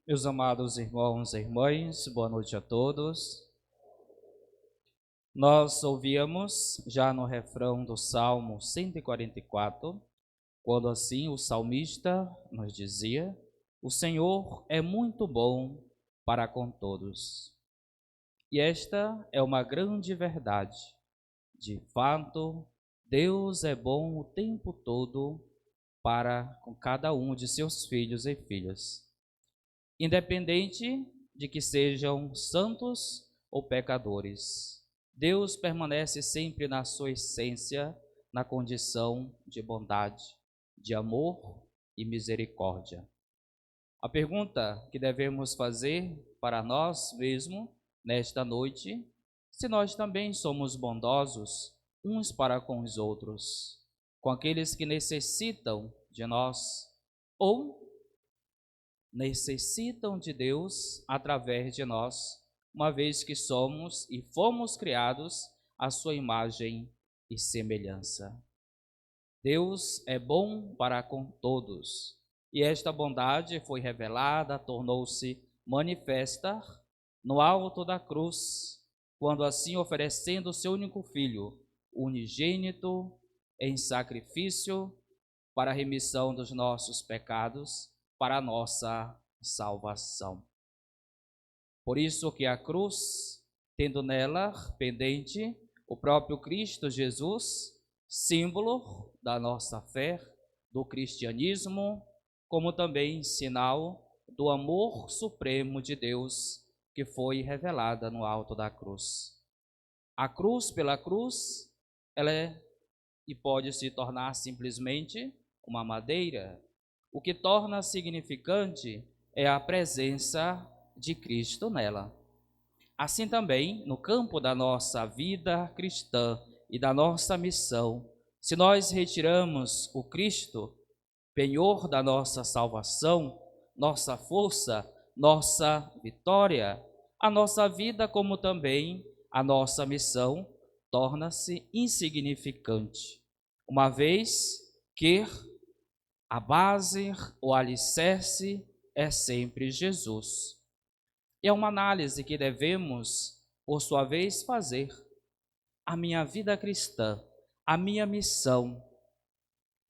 Meus amados irmãos e irmãs, boa noite a todos. Nós ouvíamos já no refrão do Salmo 144, quando assim o salmista nos dizia: o Senhor é muito bom para com todos. E esta é uma grande verdade. De fato, Deus é bom o tempo todo para com cada um de seus filhos e filhas, independente de que sejam santos ou pecadores. Deus permanece sempre na sua essência, na condição de bondade, de amor e misericórdia. A pergunta que devemos fazer para nós mesmos nesta noite: se nós também somos bondosos uns para com os outros, com aqueles que necessitam de nós, ou necessitam de Deus através de nós, uma vez que somos e fomos criados à sua imagem e semelhança. Deus é bom para com todos, e esta bondade foi revelada, tornou-se manifesta no alto da cruz, quando assim oferecendo o seu único filho, unigênito, em sacrifício para a remissão dos nossos pecados, para a nossa salvação. Por isso que a cruz, tendo nela pendente o próprio Cristo Jesus, símbolo da nossa fé, do cristianismo, como também sinal do amor supremo de Deus, que foi revelada no alto da cruz. A cruz, pela cruz, ela é e pode se tornar simplesmente uma madeira. O que torna significante é a presença de Cristo nela. Assim também, no campo da nossa vida cristã e da nossa missão, se nós retiramos o Cristo, penhor da nossa salvação, nossa força, nossa vitória, a nossa vida, como também a nossa missão, torna-se insignificante, uma vez que a base, o alicerce é sempre Jesus. É uma análise que devemos, por sua vez, fazer. A minha vida cristã, a minha missão,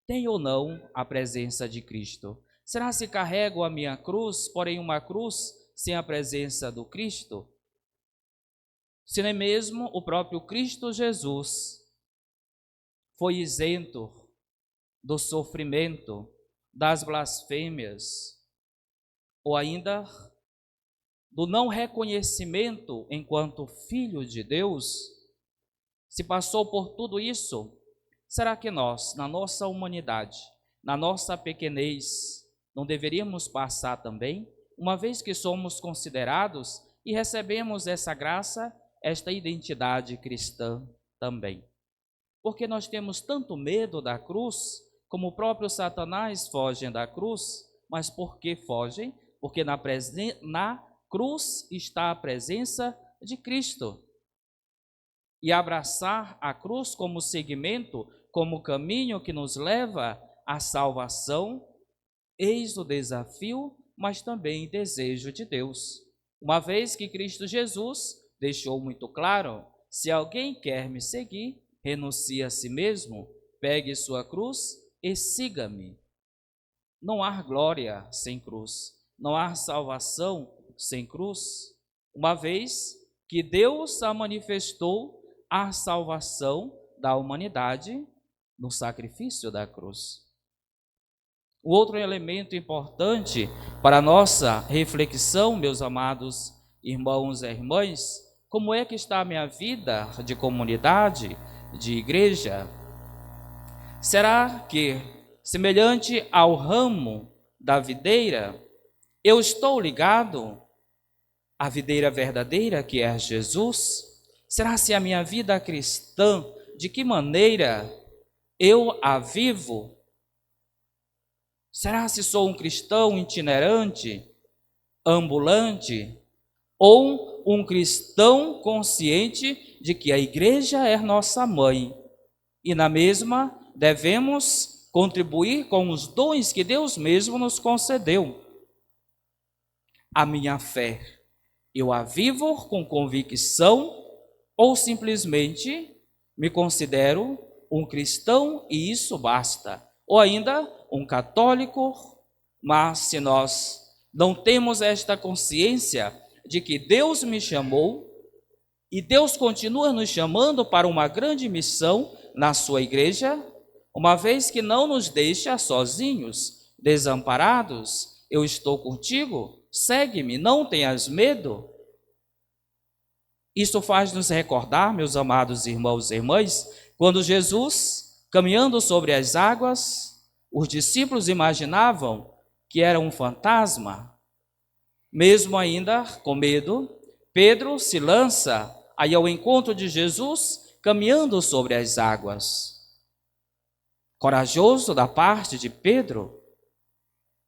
tem ou não a presença de Cristo? Será se carrego a minha cruz, porém uma cruz sem a presença do Cristo? Se nem mesmo o próprio Cristo Jesus foi isento do sofrimento, das blasfêmias, ou ainda do não reconhecimento enquanto filho de Deus, se passou por tudo isso, será que nós, na nossa humanidade, na nossa pequenez, não deveríamos passar também, uma vez que somos considerados e recebemos essa graça, esta identidade cristã também? Porque nós temos tanto medo da cruz, como o próprio Satanás foge da cruz. Mas por que fogem? Porque na cruz está a presença de Cristo. E abraçar a cruz como segmento, como caminho que nos leva à salvação, eis o desafio, mas também desejo de Deus. Uma vez que Cristo Jesus deixou muito claro: se alguém quer me seguir, renuncie a si mesmo, pegue sua cruz e siga-me. Não há glória sem cruz, não há salvação sem cruz, uma vez que Deus a manifestou a salvação da humanidade no sacrifício da cruz. O outro elemento importante para a nossa reflexão, meus amados irmãos e irmãs: como é que está a minha vida de comunidade, de igreja? Será que, semelhante ao ramo da videira, eu estou ligado à videira verdadeira, que é Jesus? Será se a minha vida cristã, de que maneira eu a vivo? Será se sou um cristão itinerante, ambulante, ou um cristão consciente de que a igreja é nossa mãe e na mesma devemos contribuir com os dons que Deus mesmo nos concedeu? a minha fé? Eu a vivo com convicção ou simplesmente me considero um cristão e isso basta? Ou ainda um católico, mas se nós não temos esta consciência de que Deus me chamou e Deus continua nos chamando para uma grande missão na sua igreja, uma vez que não nos deixa sozinhos, desamparados, eu estou contigo, segue-me, não tenhas medo. Isso faz nos recordar, meus amados irmãos e irmãs, quando Jesus, caminhando sobre as águas, os discípulos imaginavam que era um fantasma. Mesmo ainda com medo, Pedro se lança aí ao encontro de Jesus, caminhando sobre as águas. Corajoso da parte de Pedro,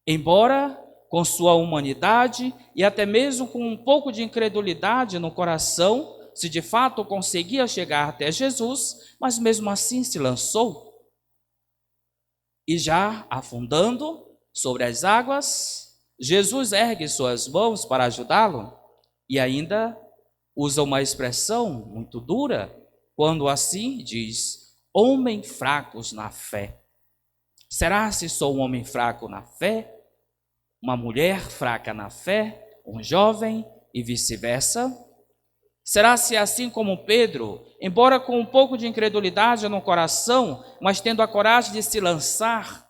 embora com sua humanidade e até mesmo com um pouco de incredulidade no coração, se de fato conseguia chegar até Jesus, mas mesmo assim se lançou. E já afundando sobre as águas, Jesus ergue suas mãos para ajudá-lo e ainda usa uma expressão muito dura, quando assim diz, homem fracos na fé. Será se sou um homem fraco na fé? Uma mulher fraca na fé? Um jovem e vice-versa? Será se assim como Pedro, embora com um pouco de incredulidade no coração, mas tendo a coragem de se lançar,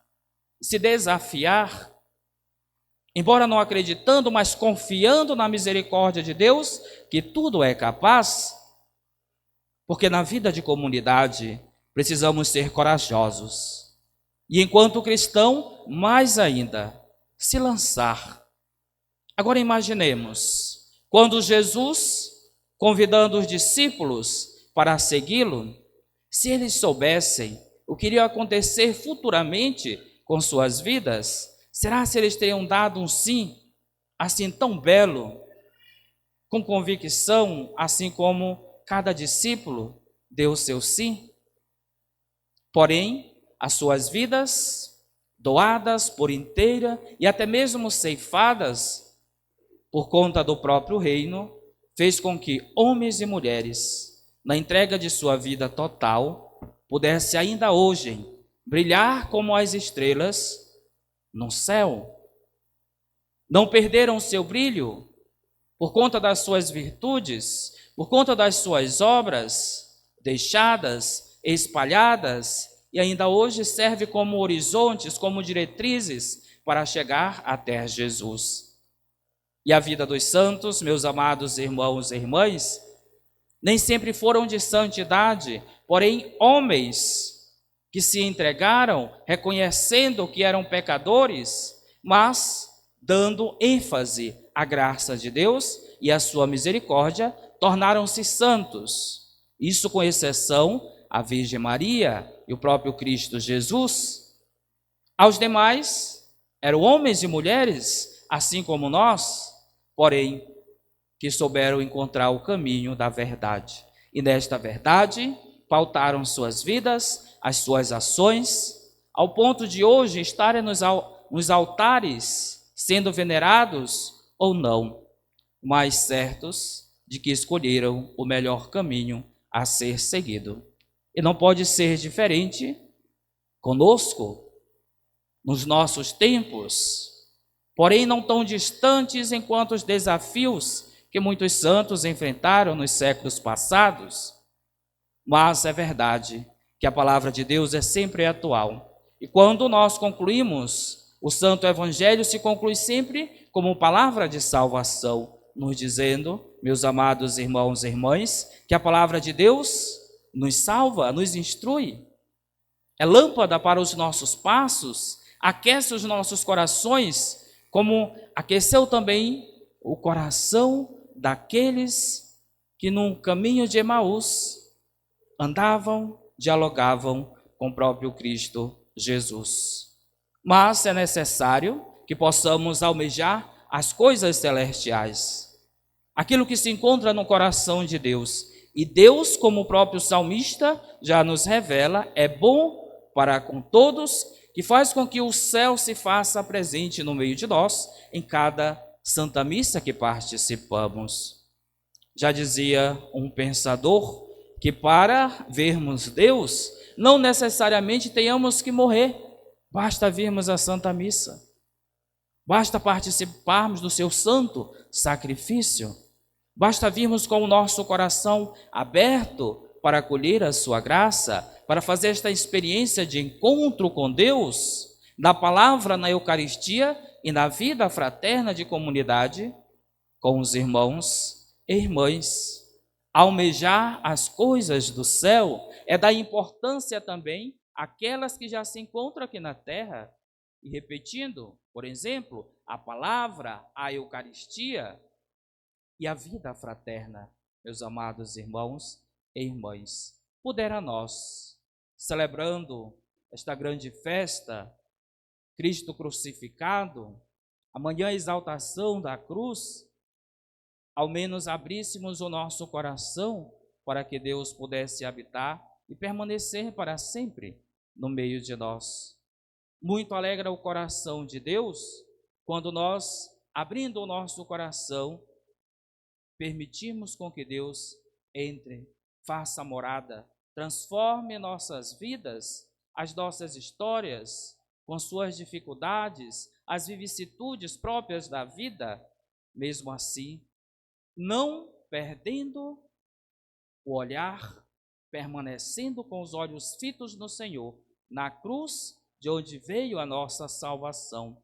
se desafiar, embora não acreditando, mas confiando na misericórdia de Deus, que tudo é capaz, porque na vida de comunidade precisamos ser corajosos. E enquanto cristão, mais ainda, se lançar. Agora imaginemos, quando Jesus, convidando os discípulos para segui-lo, se eles soubessem o que iria acontecer futuramente com suas vidas, será se eles teriam dado um sim, assim tão belo, com convicção, assim como cada discípulo deu o seu sim? Porém, as suas vidas, doadas por inteira e até mesmo ceifadas por conta do próprio reino, fez com que homens e mulheres, na entrega de sua vida total, pudesse ainda hoje brilhar como as estrelas no céu. Não perderam seu brilho por conta das suas virtudes, por conta das suas obras deixadas, espalhadas, e ainda hoje serve como horizontes, como diretrizes para chegar até Jesus. E a vida dos santos, meus amados irmãos e irmãs, nem sempre foram de santidade, porém homens que se entregaram, reconhecendo que eram pecadores, mas dando ênfase à graça de Deus e à sua misericórdia, tornaram-se santos. Isso com exceção à Virgem Maria e o próprio Cristo Jesus. Aos demais, eram homens e mulheres, assim como nós, porém, que souberam encontrar o caminho da verdade. E nesta verdade, pautaram suas vidas, as suas ações, ao ponto de hoje estarem nos altares, sendo venerados ou não, mas certos de que escolheram o melhor caminho a ser seguido. E não pode ser diferente conosco, nos nossos tempos, porém não tão distantes enquanto os desafios que muitos santos enfrentaram nos séculos passados. Mas é verdade que a palavra de Deus é sempre atual. E quando nós concluímos, o Santo Evangelho se conclui sempre como palavra de salvação, nos dizendo, meus amados irmãos e irmãs, que a palavra de Deus nos salva, nos instrui, é lâmpada para os nossos passos, aquece os nossos corações, como aqueceu também o coração daqueles que no caminho de Emaús andavam, dialogavam com o próprio Cristo Jesus. Mas é necessário que possamos almejar as coisas celestiais, aquilo que se encontra no coração de Deus. E Deus, como o próprio salmista já nos revela, é bom para com todos, que faz com que o céu se faça presente no meio de nós, em cada Santa Missa que participamos. Já dizia um pensador que para vermos Deus, não necessariamente tenhamos que morrer, basta virmos a Santa Missa, basta participarmos do seu santo sacrifício, basta virmos com o nosso coração aberto para acolher a sua graça, para fazer esta experiência de encontro com Deus, da palavra na Eucaristia e na vida fraterna de comunidade com os irmãos e irmãs. Almejar as coisas do céu é dar importância também àquelas que já se encontram aqui na terra. E repetindo, por exemplo, a palavra, a Eucaristia e a vida fraterna, meus amados irmãos e irmãs. Pudera nós, celebrando esta grande festa, Cristo crucificado, amanhã a exaltação da cruz, ao menos abríssemos o nosso coração para que Deus pudesse habitar e permanecer para sempre no meio de nós. Muito alegra o coração de Deus quando nós, abrindo o nosso coração, permitimos com que Deus entre, faça morada, transforme nossas vidas, as nossas histórias, com suas dificuldades, as vicissitudes próprias da vida, mesmo assim, não perdendo o olhar, permanecendo com os olhos fitos no Senhor, na cruz de onde veio a nossa salvação.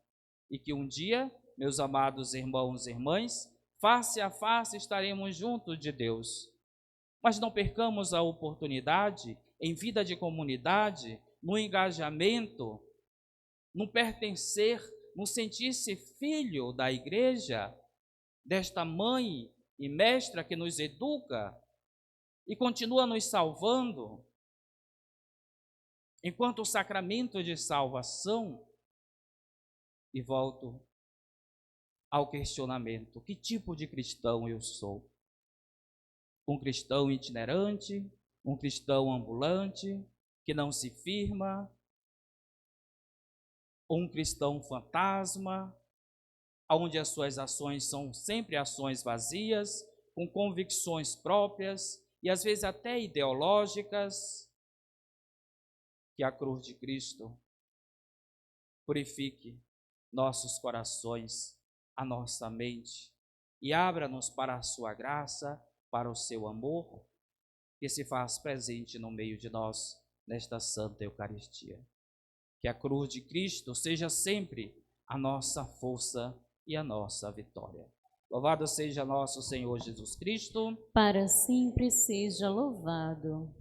E que um dia, meus amados irmãos e irmãs, face a face estaremos juntos de Deus. Mas não percamos a oportunidade, em vida de comunidade, no engajamento, no pertencer, no sentir-se filho da igreja, desta mãe e mestra que nos educa e continua nos salvando, enquanto o sacramento de salvação. E volto ao questionamento: que tipo de cristão eu sou? Um cristão itinerante, um cristão ambulante, que não se firma, ou um cristão fantasma, onde as suas ações são sempre ações vazias, com convicções próprias e às vezes até ideológicas? Que a cruz de Cristo purifique nossos corações, a nossa mente e abra-nos para a sua graça, para o seu amor, que se faz presente no meio de nós nesta Santa Eucaristia. Que a cruz de Cristo seja sempre a nossa força e a nossa vitória. Louvado seja nosso Senhor Jesus Cristo. Para sempre seja louvado.